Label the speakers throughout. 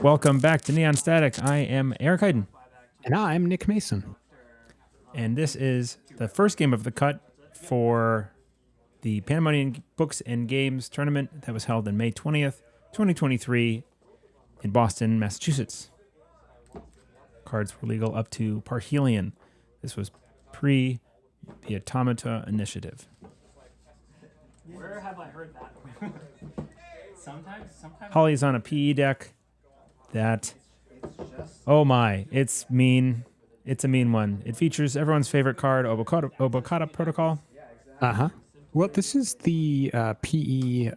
Speaker 1: Welcome back to Neon Static. I am Eric Hayden.
Speaker 2: And I'm Nick Mason.
Speaker 1: And this is the first game of the cut for the Pandemonium Books and Games tournament that was held on May 20th, 2023 in Boston, Massachusetts. Cards were legal up to Parhelion. This was pre the Automata Initiative.
Speaker 3: Where have I heard that? Sometimes.
Speaker 1: Holly's on a PE deck that, oh my, it's mean. It's a mean one. It features everyone's favorite card, Obokata Protocol.
Speaker 2: Uh-huh. Well, this is the PE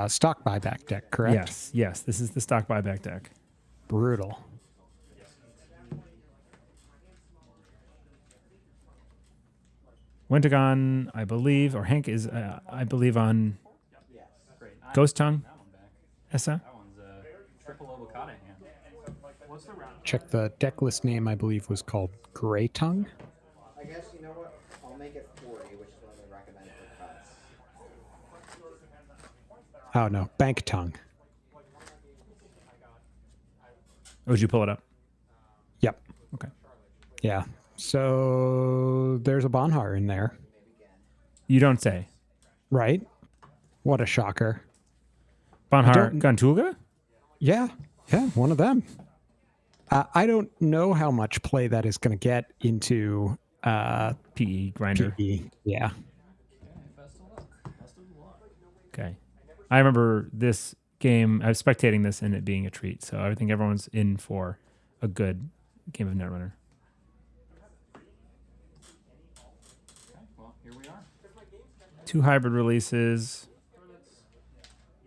Speaker 2: stock buyback deck, correct?
Speaker 1: Yes. This is the stock buyback deck.
Speaker 2: Brutal.
Speaker 1: Wentagon, I believe, or Hank is, I believe, on Ghost Tongue. Essa?
Speaker 3: That one's a triple Obokata hand. What's the round?
Speaker 2: Check the deck list name, I believe, was called Grey Tongue.
Speaker 4: I guess, you know what? I'll make it 40, which is what they recommend for cuts.
Speaker 2: Oh, no. Bank Tongue.
Speaker 1: Oh, did you pull it up?
Speaker 2: Yep.
Speaker 1: Okay.
Speaker 2: Yeah. So there's a Bonhar in there,
Speaker 1: You don't say.
Speaker 2: right? What a shocker.
Speaker 1: Bonhar Gantulga?
Speaker 2: Yeah, one of them. I don't know how much play that is going to get into
Speaker 1: PE grinder.
Speaker 2: PE. Yeah.
Speaker 1: Okay. I remember this game, I was spectating this and it being a treat. So I think everyone's in for a good game of Netrunner.
Speaker 3: Well, here we are.
Speaker 1: 2 hybrid releases.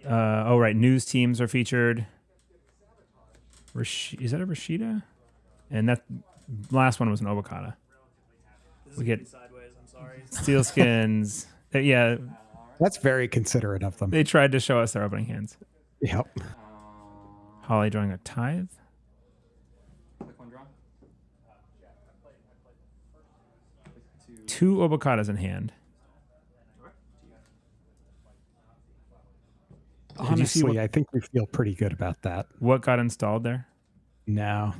Speaker 1: News teams are featured. Is that a Rashida? And that last one was an Obokata. We get
Speaker 3: Sideways, I'm sorry.
Speaker 1: steel skins. Yeah,
Speaker 2: That's very considerate of them.
Speaker 1: they tried to show us their opening hands.
Speaker 2: Yep.
Speaker 1: Holly drawing a tithe.
Speaker 3: Click one draw.
Speaker 1: 2 Obokatas in hand. Did you see
Speaker 2: Honestly, I think we feel pretty good about that.
Speaker 1: what got installed there?
Speaker 2: No.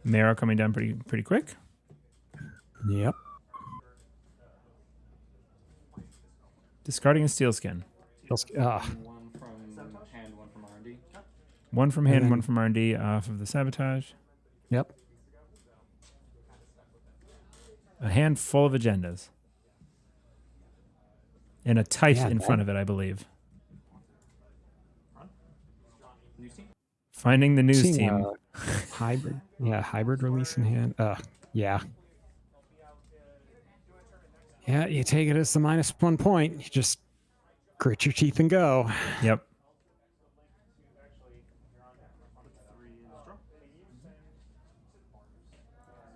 Speaker 1: Marrow coming down pretty quick.
Speaker 2: Yep.
Speaker 1: Discarding a steel skin.
Speaker 3: One from hand, one from R&D.
Speaker 1: One from hand,
Speaker 2: then-
Speaker 1: one from R&D off of the sabotage.
Speaker 2: Yep.
Speaker 1: A hand full of agendas. And a tithe
Speaker 2: Yeah,
Speaker 1: in
Speaker 2: that-
Speaker 1: front of it, I believe.
Speaker 3: News team?
Speaker 1: Finding the news
Speaker 2: Seeing
Speaker 1: team.
Speaker 2: hybrid. Yeah, hybrid release in hand. Yeah. Yeah, you take it as the -1 point. You just grit your teeth and go.
Speaker 1: Yep.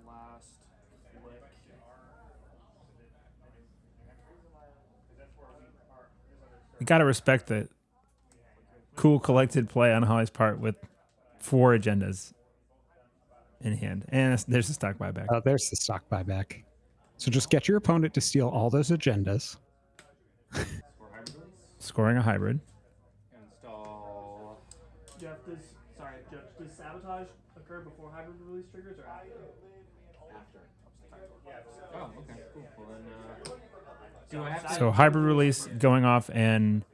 Speaker 3: Last flick.
Speaker 1: You got to respect the cool collected play on Holly's part with 4 agendas in hand. And there's the stock buyback.
Speaker 2: Oh, there's the stock buyback. So just get your opponent to steal all those agendas.
Speaker 3: For hybrid release.
Speaker 1: Scoring a hybrid.
Speaker 3: Install.
Speaker 5: Jeff, does sabotage occur before hybrid release triggers or after?
Speaker 3: Oh, okay, cool. Well then, do I have to?
Speaker 1: So hybrid release going off and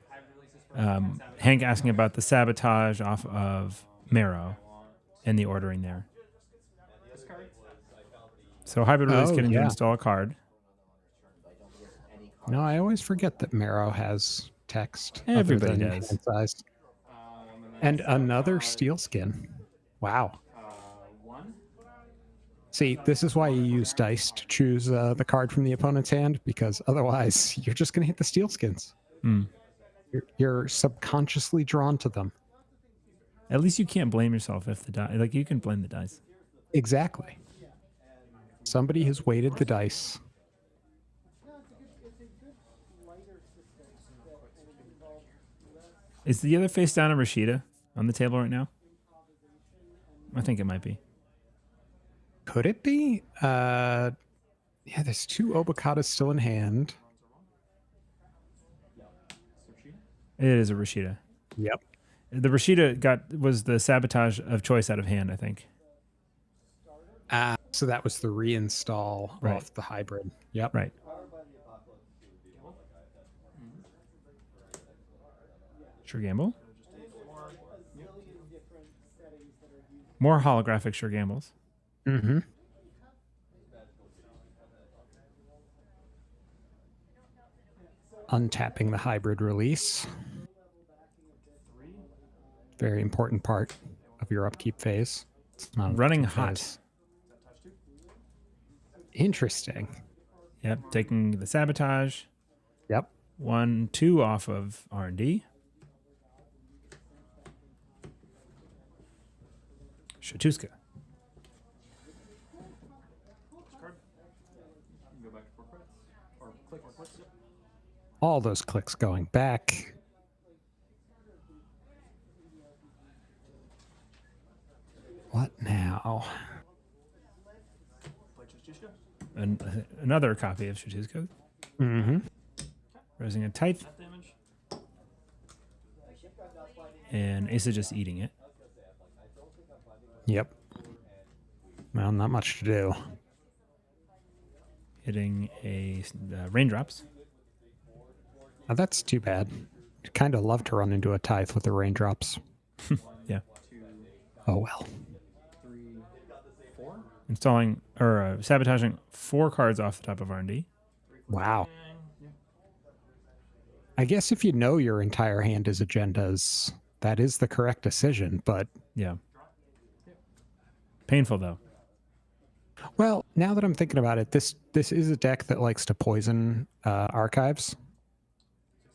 Speaker 1: Hank asking about the sabotage off of Marrow and the ordering there.
Speaker 3: This card?
Speaker 1: So hybrid release getting to
Speaker 2: yeah.
Speaker 1: install a card.
Speaker 2: No, I always forget that Marrow has text.
Speaker 1: Everybody
Speaker 2: other than
Speaker 1: does.
Speaker 2: hand size.
Speaker 3: And
Speaker 2: And another steel skin. Wow.
Speaker 3: one.
Speaker 2: See, this is why you use dice to choose the card from the opponent's hand, because otherwise you're just going to hit the steel skins.
Speaker 1: Hmm.
Speaker 2: You're subconsciously drawn to them.
Speaker 1: At least you can't blame yourself if the die, like you can blame the dice.
Speaker 2: Exactly. Somebody has weighted the dice.
Speaker 1: Is the other face down a Rashida on the table right now? I think it might be.
Speaker 2: Could it be? Yeah, there's 2 Obokatas still in hand.
Speaker 1: It is a Rashida.
Speaker 2: Yep.
Speaker 1: The Rashida was the sabotage of choice out of hand, I think.
Speaker 2: So that was the reinstall
Speaker 1: Right.
Speaker 2: off the hybrid. Yep.
Speaker 1: Right. Sure Gamble. More holographic Sure Gambles.
Speaker 2: Mm-hmm. Untapping the hybrid release. Very important part of your upkeep phase. It's not an
Speaker 1: Running
Speaker 2: upkeep
Speaker 1: hot.
Speaker 2: phase. Interesting.
Speaker 1: Yep. Taking the sabotage.
Speaker 2: Yep.
Speaker 1: 1/2 off of R&D. Shatuska.
Speaker 3: Go back to 4 credits. Or click. Or clicks.
Speaker 2: All those clicks going back. What now?
Speaker 1: Another copy of Shatuska.
Speaker 2: Mm-hmm.
Speaker 1: Raising a Tithe.
Speaker 5: Death damage.
Speaker 1: And Asa just eating it.
Speaker 2: Yep. Well, not much to do.
Speaker 1: Hitting a raindrops.
Speaker 2: Now, that's too bad. Kind of love to run into a tithe with the raindrops.
Speaker 1: Yeah.
Speaker 3: 2,
Speaker 2: Oh well.
Speaker 3: 3, 4.
Speaker 1: Installing or sabotaging 4 cards off the top of R&D.
Speaker 2: Wow.
Speaker 3: Yeah.
Speaker 2: I guess if you know your entire hand is agendas, that is the correct decision. But
Speaker 1: Yeah. Painful though.
Speaker 2: well, now that I'm thinking about it, this is a deck that likes to poison archives.
Speaker 5: 6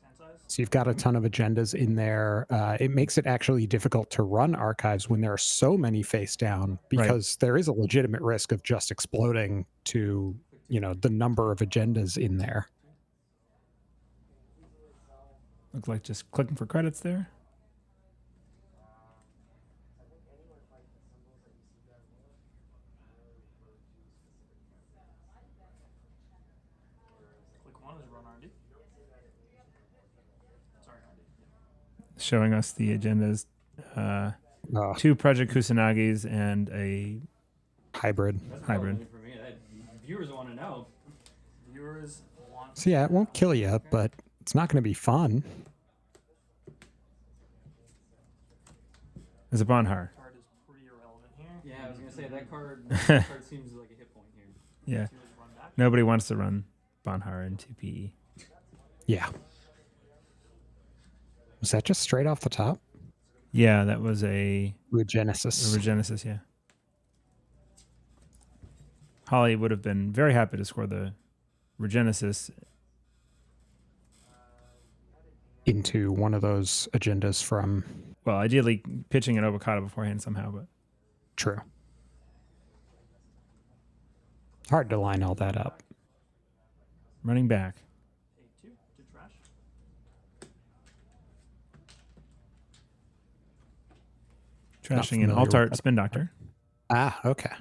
Speaker 5: hand size.
Speaker 2: So you've got a ton of agendas in there. It makes it actually difficult to run archives when there are so many face down because there is a legitimate risk of just exploding to, the number of agendas in there.
Speaker 1: Look like just clicking for credits there.
Speaker 5: Click 1 is run R&D. Sorry, R&D.
Speaker 1: Showing us the agendas. 2 Project Kusanagis and a
Speaker 2: Hybrid.
Speaker 1: hybrid.
Speaker 3: For me, viewers want to know.
Speaker 5: Viewers want.
Speaker 2: So yeah, it won't kill you, but it's not going to be fun.
Speaker 1: There's a Bonhar.
Speaker 5: Card is pretty irrelevant here.
Speaker 3: Yeah, I was gonna say that card seems like a hit point here.
Speaker 1: Yeah.
Speaker 5: 2 is run back.
Speaker 1: Nobody wants to run Bonhar into PE.
Speaker 2: Yeah. Was that just straight off the top?
Speaker 1: Yeah, that was a
Speaker 2: Regenesis.
Speaker 1: Regenesis, yeah. Holly would have been very happy to score the Regenesis.
Speaker 2: Into one of those agendas from
Speaker 1: Well, ideally pitching an avocado beforehand somehow, but
Speaker 2: True. Hard to line all that up.
Speaker 1: running back.
Speaker 5: A2 to trash.
Speaker 1: Trashing an
Speaker 2: familiar with
Speaker 1: Altart
Speaker 2: that.
Speaker 1: Spin Doctor.
Speaker 2: Ah, okay.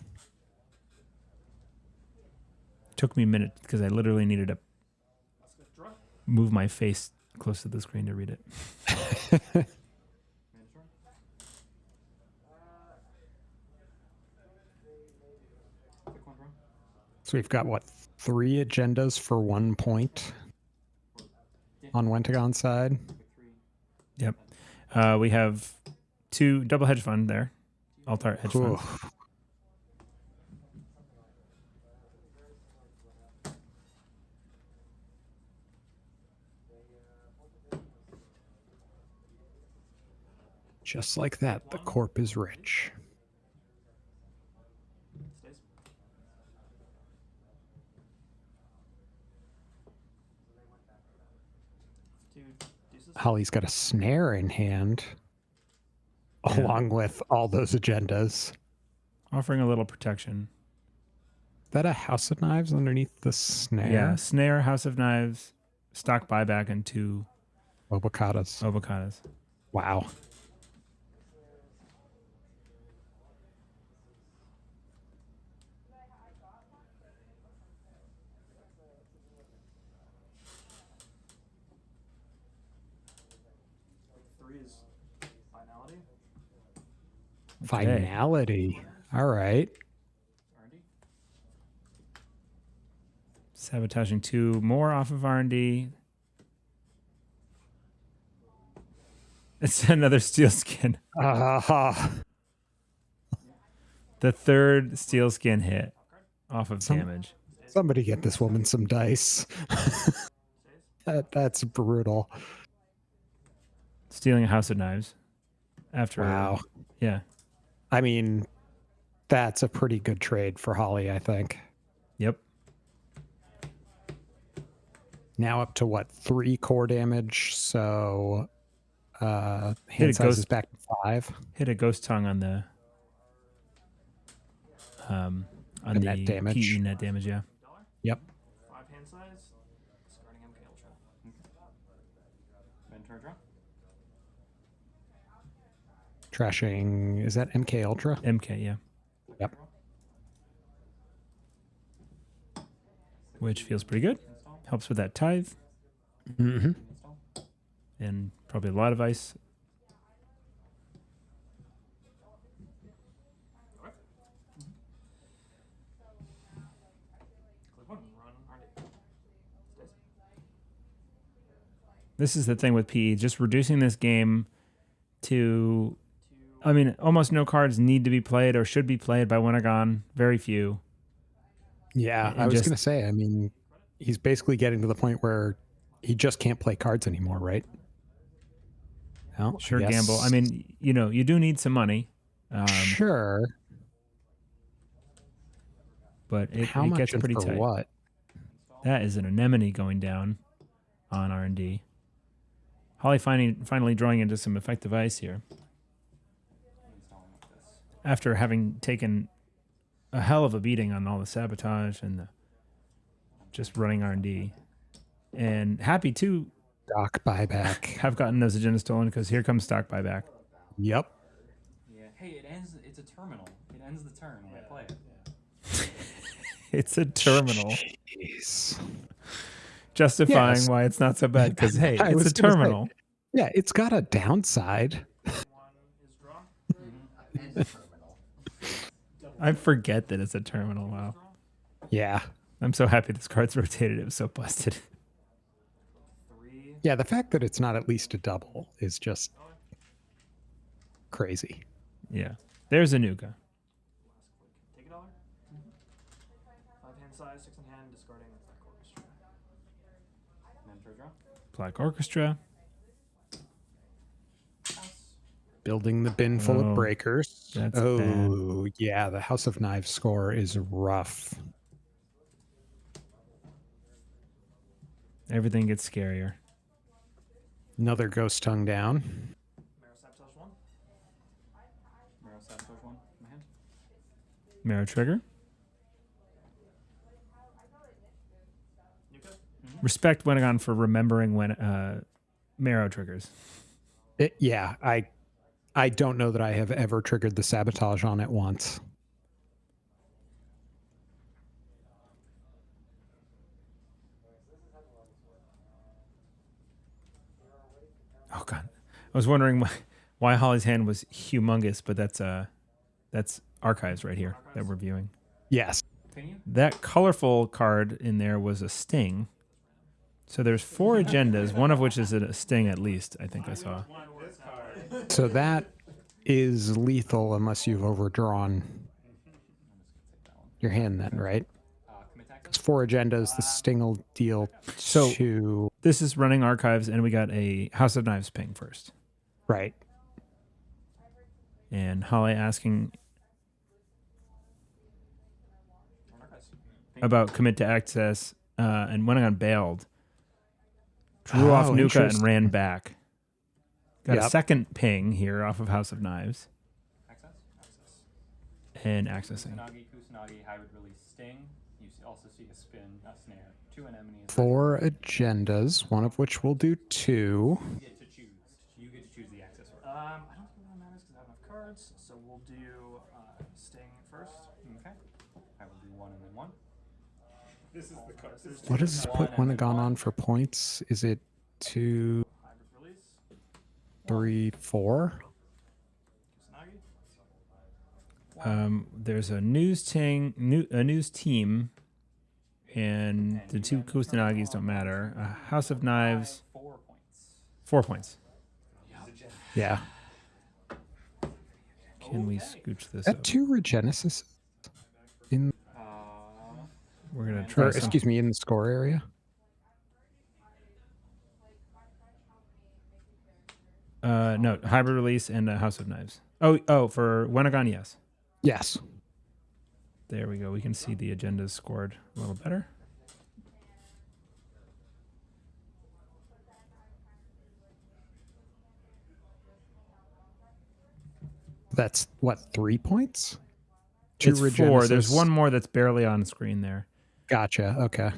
Speaker 1: Took me a minute because I literally needed to
Speaker 5: Let's go draw.
Speaker 1: move my face close to the screen to read it.
Speaker 3: Manage run. Click 1 run.
Speaker 2: So we've got, 3 agendas for 1 point on Wentagon side?
Speaker 3: Click 3.
Speaker 1: Yep. We have 2 double hedge fund there. Altart hedge
Speaker 2: Cool.
Speaker 1: funds.
Speaker 2: Just like that, the corp is rich.
Speaker 5: Stays. 2 deuces.
Speaker 2: Holly's got a snare in hand,
Speaker 1: Yeah.
Speaker 2: along with all those agendas.
Speaker 1: Offering a little protection.
Speaker 2: Is that a House of Knives underneath the snare?
Speaker 1: Yeah. Snare, House of Knives, stock buyback, and 2
Speaker 2: Avocados.
Speaker 1: avocados.
Speaker 2: Wow.
Speaker 5: is finality.
Speaker 2: Finality. All right.
Speaker 3: R&D.
Speaker 1: Sabotaging 2 more off of R&D. It's another steel skin. The third steel skin hit off of damage.
Speaker 2: Somebody get this woman some dice. That's brutal.
Speaker 1: Stealing a House of Knives. After.
Speaker 2: Wow.
Speaker 1: Yeah.
Speaker 2: I mean, that's a pretty good trade for Holly, I think.
Speaker 1: Yep.
Speaker 2: Now up to what? 3 core damage. So hand
Speaker 1: Hit a
Speaker 2: size is
Speaker 1: ghost-
Speaker 2: back to 5.
Speaker 1: Hit a ghost tongue on the on the
Speaker 2: net damage.
Speaker 1: PE net damage, yeah.
Speaker 2: Yep.
Speaker 5: 5 hand size. Discarding MK Ultra.
Speaker 3: Ventura draw.
Speaker 2: Trashing. Is that MK Ultra?
Speaker 1: MK, yeah.
Speaker 2: Yep.
Speaker 1: Which feels pretty good.
Speaker 3: Install.
Speaker 1: Helps with that tithe
Speaker 2: Mm-hmm.
Speaker 3: Install.
Speaker 1: and probably a lot of ice.
Speaker 5: Click 1. Run R&D. Stays.
Speaker 1: This is the thing with PE, just reducing this game to, I mean, almost no cards need to be played or should be played by Wentagon. Very few.
Speaker 2: Yeah,
Speaker 1: And
Speaker 2: I was
Speaker 1: just-
Speaker 2: going to say, I mean, he's basically getting to the point where he just can't play cards anymore, right? Well,
Speaker 1: Sure,
Speaker 2: yes.
Speaker 1: gamble. I mean, you know, you do need some money,
Speaker 2: sure.
Speaker 1: but it
Speaker 2: How much
Speaker 1: gets
Speaker 2: and
Speaker 1: pretty
Speaker 2: for
Speaker 1: tight.
Speaker 2: what?
Speaker 1: That is an anemone going down on R&D. Holly finally drawing into some effective ice here.
Speaker 3: Installing with this.
Speaker 1: After having taken a hell of a beating on all the sabotage and the just running R&D. And happy to
Speaker 2: Stock buyback.
Speaker 1: have gotten those agendas stolen because here comes stock buyback.
Speaker 2: Yep.
Speaker 3: Yeah. Hey, it ends. It's a terminal. It ends the turn when I play it.
Speaker 1: It's a terminal.
Speaker 2: Jeez.
Speaker 1: Justifying
Speaker 2: Yes.
Speaker 1: why it's not so bad because, hey,
Speaker 2: I
Speaker 1: it's
Speaker 2: was
Speaker 1: a
Speaker 2: gonna say,
Speaker 1: terminal.
Speaker 2: Yeah, it's got a downside.
Speaker 5: 1 is draw.
Speaker 4: And terminal.
Speaker 1: I forget that it's a terminal. Wow.
Speaker 2: Yeah.
Speaker 1: I'm so happy this card's rotated. It was so busted.
Speaker 5: 3.
Speaker 2: Yeah, the fact that it's not at least a double is just crazy.
Speaker 1: Yeah. There's a Nuka.
Speaker 5: Last click. Take $1. 5 hand size, 6 in hand, discarding Black Orchestra.
Speaker 3: Ventura draw.
Speaker 1: Black Orchestra.
Speaker 3: House.
Speaker 2: Building the bin full
Speaker 1: Oh,
Speaker 2: of breakers.
Speaker 1: that's
Speaker 2: Oh, yeah, the House of Knives score is rough.
Speaker 1: Everything gets scarier.
Speaker 2: Another ghost tongue down.
Speaker 5: Marrow Sabotage 1.
Speaker 3: Marrow Sabotage 1 in my hand.
Speaker 1: Marrow Trigger.
Speaker 5: Nuka.
Speaker 1: Respect Wentagon for remembering when Marrow triggers.
Speaker 2: Yeah, I don't know that I have ever triggered the sabotage on it once.
Speaker 1: Oh God, I was wondering why Holly's hand was humongous, but that's archives right here that we're viewing.
Speaker 2: Yes.
Speaker 3: Continue.
Speaker 1: That colorful card in there was a sting. So there's 4 agendas, one of which is a sting at least. I think I saw.
Speaker 2: So that is lethal unless you've overdrawn your hand then, right?
Speaker 3: Commit to
Speaker 2: It's
Speaker 3: access.
Speaker 2: 4 agendas. The sting will deal
Speaker 1: So-
Speaker 2: 2.
Speaker 1: This is running archives, and we got a House of Knives ping first.
Speaker 2: Right.
Speaker 1: And Holly asking
Speaker 3: Archives.
Speaker 1: about commit to access, and Wentagon bailed. Drew off
Speaker 2: Oh,
Speaker 1: Nuka and
Speaker 2: interesting.
Speaker 1: ran back. Got a
Speaker 2: Yep.
Speaker 1: second ping here off of House of Knives
Speaker 3: Access. Access.
Speaker 1: and accessing.
Speaker 3: Kusanagi, Kusanagi, hybrid release sting. You also see a spin, a snare, 2 anemones.
Speaker 2: 4 agendas, one of which will do 2.
Speaker 3: You get to choose. You get to choose the access order.
Speaker 5: I don't think that matters because I have enough cards, so we'll do Sting first.
Speaker 3: Okay. I will do 1 and then 1.
Speaker 2: What does this put Wentagon on for points? Is it 2?
Speaker 5: Hybrid release.
Speaker 2: 3, 4.
Speaker 5: Kusanagi.
Speaker 1: There's a news team, and the two Kusanagis don't matter. House of Knives,
Speaker 3: 4 points.
Speaker 1: 4 points.
Speaker 2: Yeah.
Speaker 1: Can we scooch this
Speaker 2: That
Speaker 1: up?
Speaker 2: 2 Regenesis in,
Speaker 3: Uh,
Speaker 1: We're gonna
Speaker 2: or
Speaker 1: try some.
Speaker 2: excuse me, in the score area.
Speaker 1: No, hybrid release and House of Knives. Oh, for Wentagon, yes.
Speaker 2: Yes.
Speaker 1: There we go. We can see the agendas scored a little better.
Speaker 2: That's what, 3 points? 2
Speaker 1: It's 4. There's
Speaker 2: Regenesis.
Speaker 1: one more that's barely on screen there.
Speaker 2: Gotcha. Okay.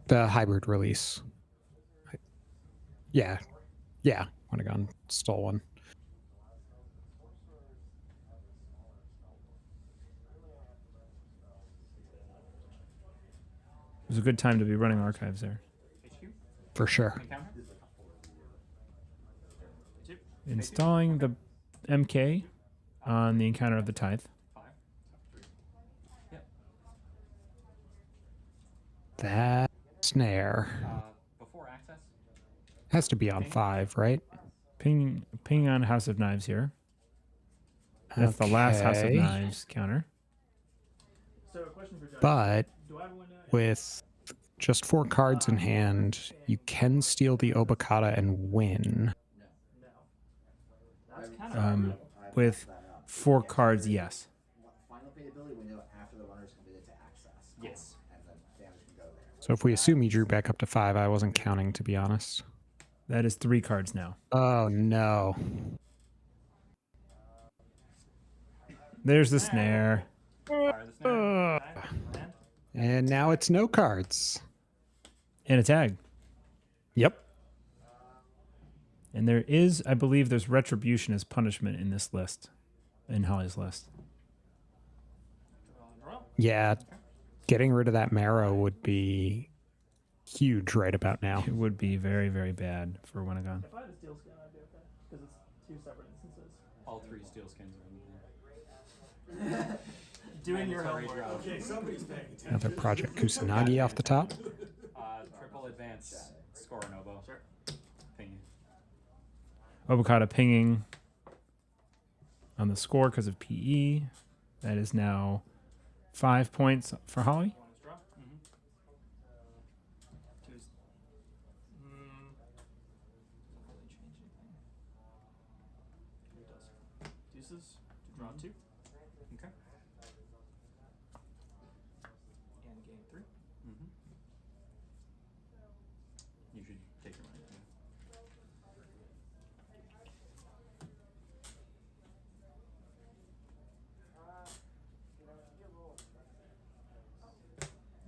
Speaker 2: The hybrid release. Yeah. Yeah. Wentagon stole one.
Speaker 1: It was a good time to be running archives there.
Speaker 3: HQ.
Speaker 2: For sure.
Speaker 3: Encounter.
Speaker 1: Installing the MK on the Encounter of the Tithe.
Speaker 3: 5. Yep.
Speaker 2: That snare
Speaker 3: Before access.
Speaker 2: has to be on 5, right?
Speaker 1: Ping on House of Knives here. That's the last House of
Speaker 2: Okay.
Speaker 1: Knives counter.
Speaker 5: So a question for Josh.
Speaker 2: But
Speaker 5: Do I win
Speaker 2: with just 4 cards in hand, you can steal the Obokata and win.
Speaker 5: No. That's kind of
Speaker 1: With 4 cards, yes.
Speaker 4: Final pay ability window after the runner is committed to access.
Speaker 3: Yes.
Speaker 4: And then damage can go there.
Speaker 2: So if we assume he drew back up to 5, I wasn't counting, to be honest.
Speaker 1: That is 3 cards now.
Speaker 2: Oh, no.
Speaker 1: There's the snare.
Speaker 3: Fire the snare. Okay. Land.
Speaker 2: And now it's no cards.
Speaker 1: And a tag.
Speaker 2: Yep.
Speaker 1: And there is, I believe, there's retribution as punishment in this list. In Holly's list.
Speaker 5: Draw.
Speaker 2: Yeah. Getting rid of that marrow would be huge right about now.
Speaker 1: It would be very, very bad for Wentagon.
Speaker 5: If I had a steel skin, I'd be okay. Because it's 2 separate instances.
Speaker 3: All 3 steel skins are in there.
Speaker 5: Doing your
Speaker 3: Mandatory
Speaker 5: homework.
Speaker 3: draw.
Speaker 2: Another Project Kusanagi off the top.
Speaker 3: Triple advance. Score an oboe.
Speaker 5: Sure.
Speaker 3: Ping.
Speaker 1: Obokata pinging on the score because of PE. That is now 5 points for Holly.
Speaker 5: 1 is draw. 2 is. Doesn't really change anything. It does. Deuces to draw 2
Speaker 3: Okay.
Speaker 5: and gain 3.
Speaker 3: You should take your money.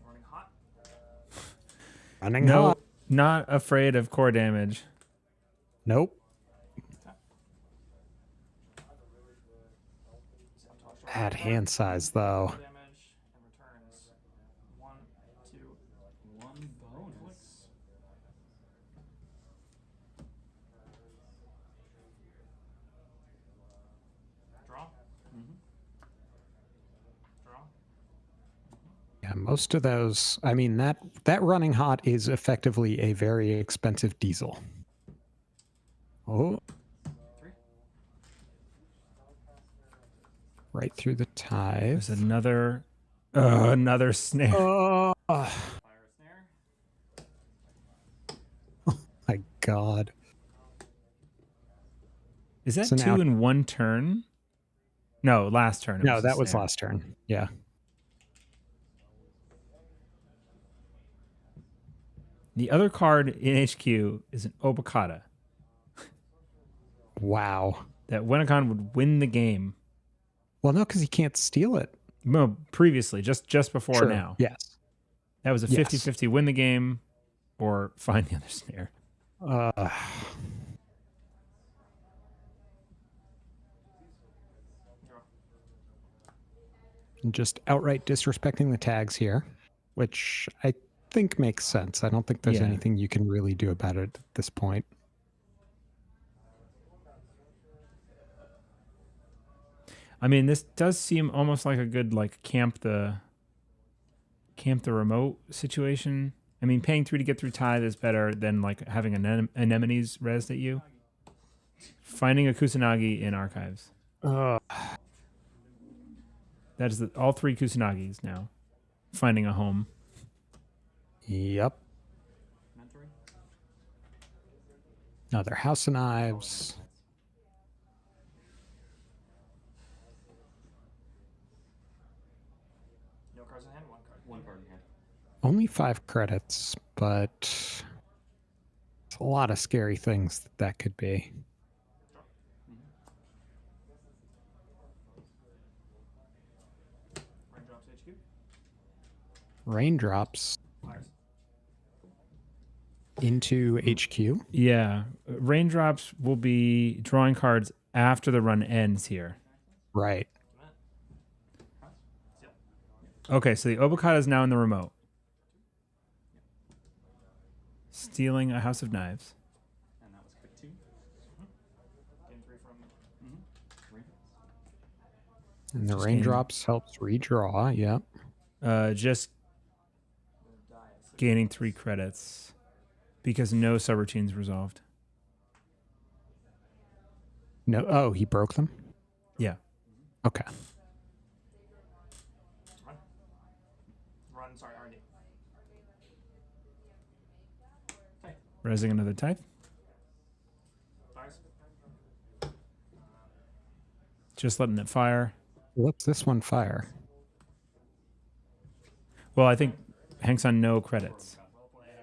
Speaker 5: Running hot.
Speaker 2: Running
Speaker 1: No,
Speaker 2: hot.
Speaker 1: not afraid of core damage.
Speaker 2: Nope.
Speaker 5: Sabotage.
Speaker 2: Bad hand size, though.
Speaker 5: Damage and returns 1, 2,
Speaker 3: 1 bonus.
Speaker 5: draw. Draw.
Speaker 2: Yeah, most of those. I mean, that running hot is effectively a very expensive diesel. Oh,
Speaker 5: 3.
Speaker 2: right through the tithe.
Speaker 1: There's another snare.
Speaker 2: Oh
Speaker 3: Fire a snare.
Speaker 2: my God.
Speaker 1: Is that
Speaker 2: So
Speaker 1: 2
Speaker 2: now-
Speaker 1: in 1 turn? No, last turn. it
Speaker 2: No,
Speaker 1: a
Speaker 2: that was
Speaker 1: snare.
Speaker 2: last turn. Yeah.
Speaker 1: The other card in HQ is an Obokata
Speaker 2: Wow.
Speaker 1: that Wentagon would win the game.
Speaker 2: Well, no, because he can't steal it.
Speaker 1: No, previously, just before
Speaker 2: True.
Speaker 1: now.
Speaker 2: Yes.
Speaker 1: That was a
Speaker 2: Yes.
Speaker 1: 50-50 win the game or find the other snare.
Speaker 2: Uh,
Speaker 5: Draw.
Speaker 2: and just outright disrespecting the tags here, which I think makes sense. I don't think there's
Speaker 1: Yeah.
Speaker 2: anything you can really do about it at this point.
Speaker 1: I mean, this does seem almost like a good like camp the remote situation. I mean, paying 3 to get through Tithe is better than like having anemones rezzed at you. Finding a Kusanagi in archives. That is all 3 Kusanagis now. Finding a home.
Speaker 2: Yep.
Speaker 3: Mentoring.
Speaker 2: Another House of Knives.
Speaker 5: No cards in hand, one card.
Speaker 3: One card in hand.
Speaker 2: Only 5 credits, but it's a lot of scary things that could be.
Speaker 5: Raindrops HQ.
Speaker 2: Raindrops
Speaker 5: Fires.
Speaker 2: into HQ.
Speaker 1: Yeah. Raindrops will be drawing cards after the run ends here.
Speaker 2: Right.
Speaker 5: Seal.
Speaker 1: Okay, so the Obokata is now in the remote. Stealing a House of Knives.
Speaker 3: And that was quick 2.
Speaker 5: Gain 3 from.
Speaker 3: Raindrops.
Speaker 2: And the
Speaker 1: Just
Speaker 2: raindrops helps redraw. Yep.
Speaker 1: Just
Speaker 5: The die at 6.
Speaker 1: gaining 3 credits because no subroutines resolved.
Speaker 2: No. Oh, he broke them?
Speaker 1: Yeah.
Speaker 2: Okay.
Speaker 5: Run, sorry, R&D.
Speaker 1: Rezzing another Tithe.
Speaker 5: Fires.
Speaker 1: Just letting it fire.
Speaker 2: What's this one fire?
Speaker 1: Well, I think Hank's on no credits.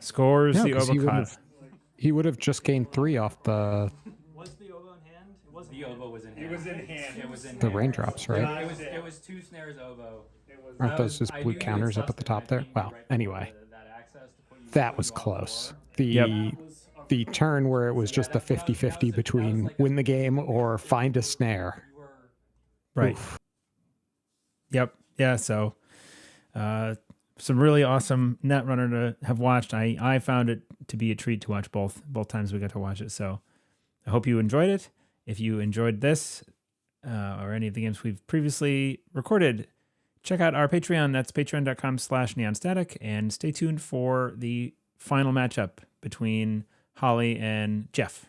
Speaker 1: Scores
Speaker 2: No,
Speaker 1: the
Speaker 2: 'cause
Speaker 1: Obokata.
Speaker 2: he would have just gained 3 off the
Speaker 5: Was the oboe in hand? It was
Speaker 3: The oboe was in hand.
Speaker 6: It was in hand.
Speaker 3: It was in
Speaker 2: the
Speaker 3: hand.
Speaker 2: raindrops, right?
Speaker 3: It was 2 snares oboe.
Speaker 2: Aren't
Speaker 3: I
Speaker 2: those
Speaker 3: was-
Speaker 2: just
Speaker 3: I
Speaker 2: blue
Speaker 3: knew you
Speaker 2: counters up at the
Speaker 3: sussed it.
Speaker 2: top
Speaker 3: I
Speaker 2: there?
Speaker 3: pinged you
Speaker 2: Well,
Speaker 3: right
Speaker 2: anyway.
Speaker 3: before that access to put you
Speaker 2: That was
Speaker 3: through all
Speaker 2: close.
Speaker 3: 4.
Speaker 2: The turn where it was just a 50-50 between win the game or find a snare.
Speaker 3: You were
Speaker 1: Right.
Speaker 2: Oof.
Speaker 1: Yep. Yeah. So, some really awesome Netrunner to have watched. I found it to be a treat to watch both times we got to watch it. So, I hope you enjoyed it. If you enjoyed this or any of the games we've previously recorded, check out our Patreon. That's patreon.com/neonstatic, and stay tuned for the final matchup between Holly and Jeff.